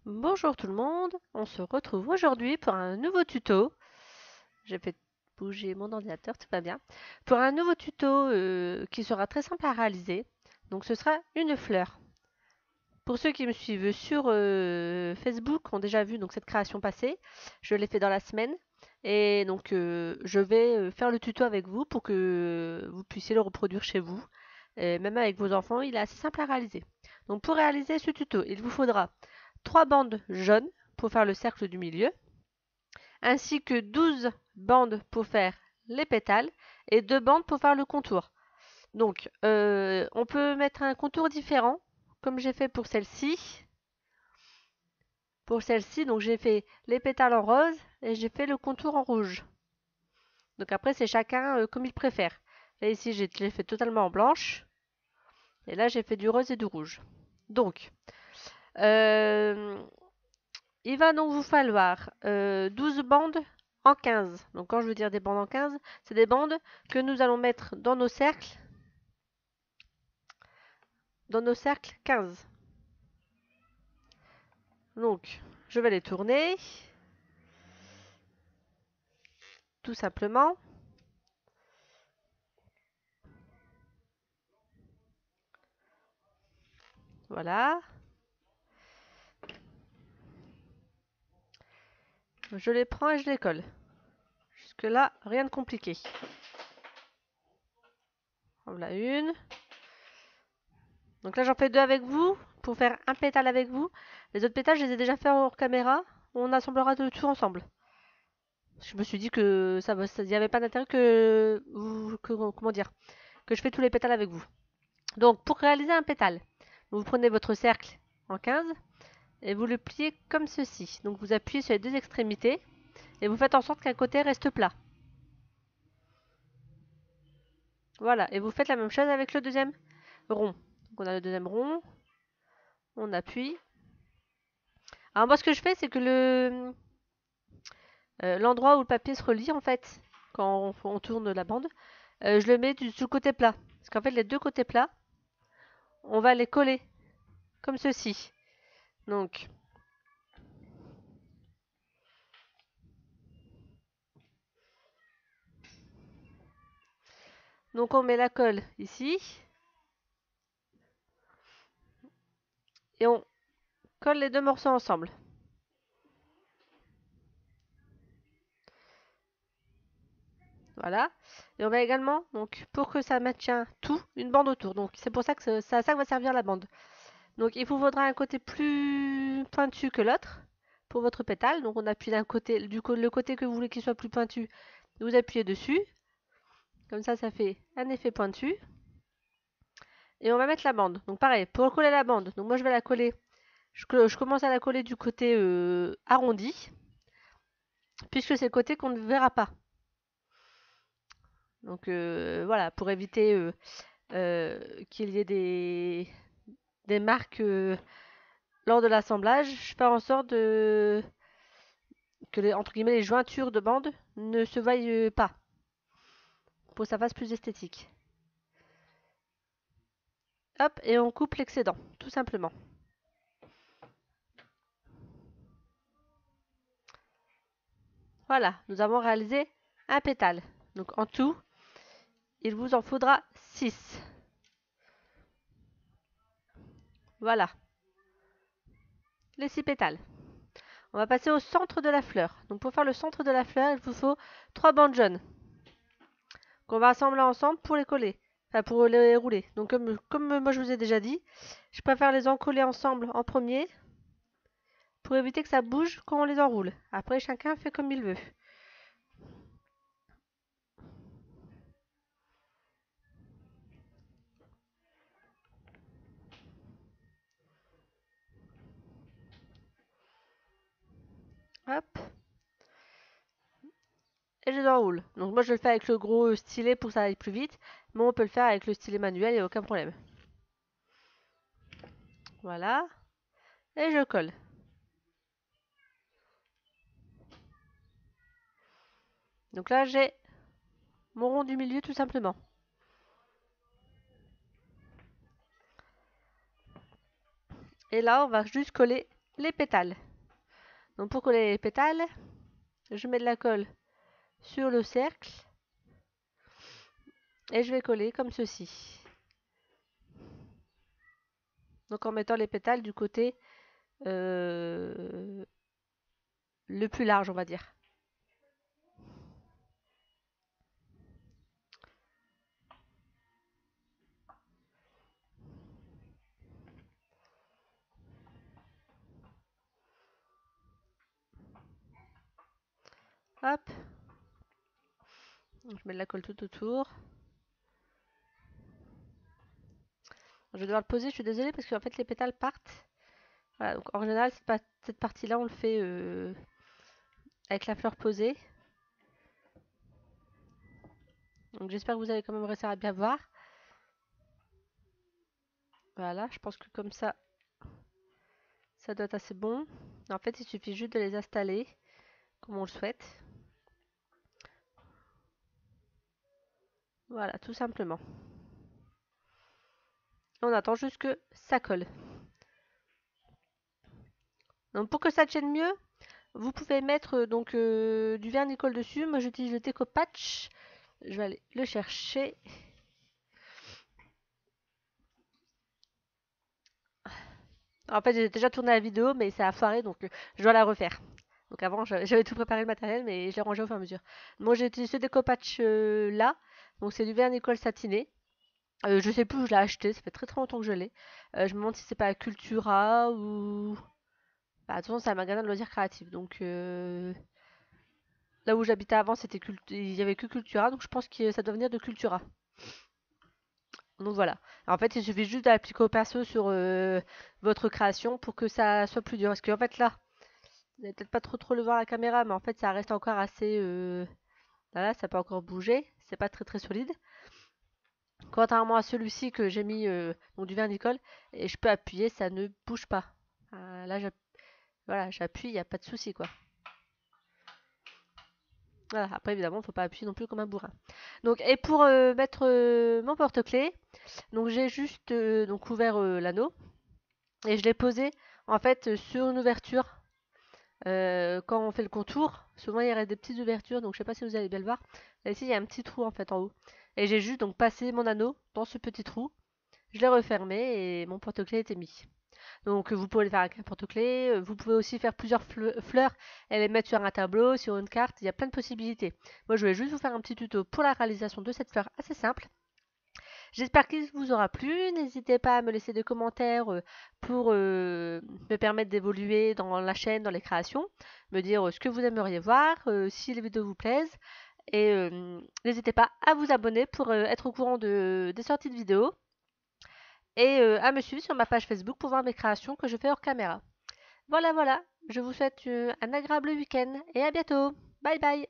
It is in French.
Bonjour tout le monde, on se retrouve aujourd'hui pour un nouveau tuto. J'ai fait bouger mon ordinateur, tout va bien. Pour un nouveau tuto qui sera très simple à réaliser. Donc ce sera une fleur. Pour ceux qui me suivent sur Facebook ont déjà vu donc cette création passée. Je l'ai fait dans la semaine. Et donc je vais faire le tuto avec vous pour que vous puissiez le reproduire chez vous. Et même avec vos enfants, il est assez simple à réaliser. Donc pour réaliser ce tuto, il vous faudra 3 bandes jaunes pour faire le cercle du milieu, ainsi que 12 bandes pour faire les pétales et 2 bandes pour faire le contour. Donc, on peut mettre un contour différent, comme j'ai fait pour celle-ci. Pour celle-ci, donc j'ai fait les pétales en rose et j'ai fait le contour en rouge. Donc après, c'est chacun comme il préfère. Là, ici, je l'ai fait totalement en blanche. Et là, j'ai fait du rose et du rouge. Donc, euh, il va donc vous falloir 12 bandes en 15. Donc quand je veux dire des bandes en 15, c'est des bandes que nous allons mettre dans nos cercles. Dans nos cercles 15. Donc, je vais les tourner. Tout simplement. Voilà. Je les prends et je les colle. Jusque là, rien de compliqué. Voilà une. Donc là, j'en fais deux avec vous pour faire un pétale avec vous. Les autres pétales, je les ai déjà fait hors caméra. On assemblera le tout ensemble. Je me suis dit que ça n'y avait pas d'intérêt comment dire, que je fais tous les pétales avec vous. Donc pour réaliser un pétale, vous prenez votre cercle en 15 et vous le pliez comme ceci. Donc vous appuyez sur les deux extrémités et vous faites en sorte qu'un côté reste plat. Voilà, et vous faites la même chose avec le deuxième rond. Donc on a le deuxième rond, on appuie. Alors moi ce que je fais c'est que l'endroit où le papier se relie en fait, quand on tourne la bande, je le mets sur le côté plat. Parce qu'en fait les deux côtés plats, on va les coller comme ceci. Donc, donc on met la colle ici et on colle les deux morceaux ensemble. Voilà. Et on va également, donc pour que ça maintient tout, une bande autour. Donc c'est pour ça que c'est à ça que va servir la bande. Donc il vous faudra un côté plus pointu que l'autre pour votre pétale. Donc on appuie d'un côté, le côté que vous voulez qu'il soit plus pointu, vous appuyez dessus. Comme ça fait un effet pointu. Et on va mettre la bande. Donc pareil, pour coller la bande, donc moi je vais la coller. Je commence à la coller du côté arrondi, puisque c'est le côté qu'on ne verra pas. Donc voilà, pour éviter qu'il y ait des marques lors de l'assemblage, je fais en sorte que entre guillemets, les jointures de bande ne se voient pas, pour que ça fasse plus esthétique. Hop, et on coupe l'excédent, tout simplement. Voilà, nous avons réalisé un pétale. Donc en tout, il vous en faudra 6. Voilà, les 6 pétales. On va passer au centre de la fleur. Donc pour faire le centre de la fleur, il vous faut 3 bandes jaunes qu'on va assembler ensemble pour les coller. Enfin, pour les rouler. Donc comme moi je vous ai déjà dit, je préfère les encoller ensemble en premier pour éviter que ça bouge quand on les enroule. Après, chacun fait comme il veut. Hop. Et je les enroule. Donc moi je le fais avec le gros stylet pour que ça aille plus vite. Mais on peut le faire avec le stylet manuel, il n'y a aucun problème. Voilà. Et je colle. Donc là j'ai mon rond du milieu tout simplement. Et là on va juste coller les pétales. Donc pour coller les pétales, je mets de la colle sur le cercle et je vais coller comme ceci. Donc en mettant les pétales du côté le plus large, on va dire. Hop. Je mets de la colle tout autour. Je vais devoir le poser, je suis désolée parce qu'en fait les pétales partent. Voilà, donc en général cette partie-là on le fait avec la fleur posée. Donc j'espère que vous allez quand même réussir à bien voir. Voilà, je pense que comme ça doit être assez bon. En fait il suffit juste de les installer comme on le souhaite. Voilà, tout simplement. On attend juste que ça colle. Donc pour que ça tienne mieux, vous pouvez mettre donc du vernis-colle dessus. Moi j'utilise le Teco Patch. Je vais aller le chercher. En fait j'ai déjà tourné la vidéo mais ça a foiré donc je dois la refaire. Donc avant j'avais tout préparé le matériel mais je l'ai rangé au fur et à mesure. Moi j'ai utilisé ce Teco Patch là. Donc c'est du vernis-colle satiné. Je sais plus où je l'ai acheté, ça fait très très longtemps que je l'ai. Je me demande si c'est pas à Cultura ou... Bah, de toute façon c'est un magasin de loisirs créatifs donc... Là où j'habitais avant, il y avait que Cultura, donc je pense que ça doit venir de Cultura. Donc voilà. En fait, il suffit juste d'appliquer au pinceau sur votre création pour que ça soit plus dur. Parce qu'en fait là, vous n'allez peut-être pas trop le voir à la caméra, mais en fait ça reste encore assez... Là, ça peut encore bouger. C'est pas très solide. Contrairement à celui-ci que j'ai mis donc du vernis-colle, et je peux appuyer, ça ne bouge pas. Là, voilà, j'appuie, il n'y a pas de souci quoi. Voilà, après évidemment, il ne faut pas appuyer non plus comme un bourrin. Donc, et pour mettre mon porte-clés, donc j'ai juste donc ouvert l'anneau et je l'ai posé en fait sur une ouverture. Quand on fait le contour, souvent il reste des petites ouvertures, donc je sais pas si vous allez bien le voir. Là ici il y a un petit trou en fait en haut. Et j'ai juste donc passé mon anneau dans ce petit trou. Je l'ai refermé et mon porte-clés était mis. Donc vous pouvez le faire avec un porte-clés, vous pouvez aussi faire plusieurs fleurs et les mettre sur un tableau, sur une carte, il y a plein de possibilités. Moi je vais juste vous faire un petit tuto pour la réalisation de cette fleur assez simple. J'espère qu'il vous aura plu, n'hésitez pas à me laisser des commentaires pour me permettre d'évoluer dans la chaîne, dans les créations, me dire ce que vous aimeriez voir, si les vidéos vous plaisent. Et n'hésitez pas à vous abonner pour être au courant des sorties de vidéos et à me suivre sur ma page Facebook pour voir mes créations que je fais hors caméra. Voilà, je vous souhaite un agréable week-end et à bientôt. Bye bye.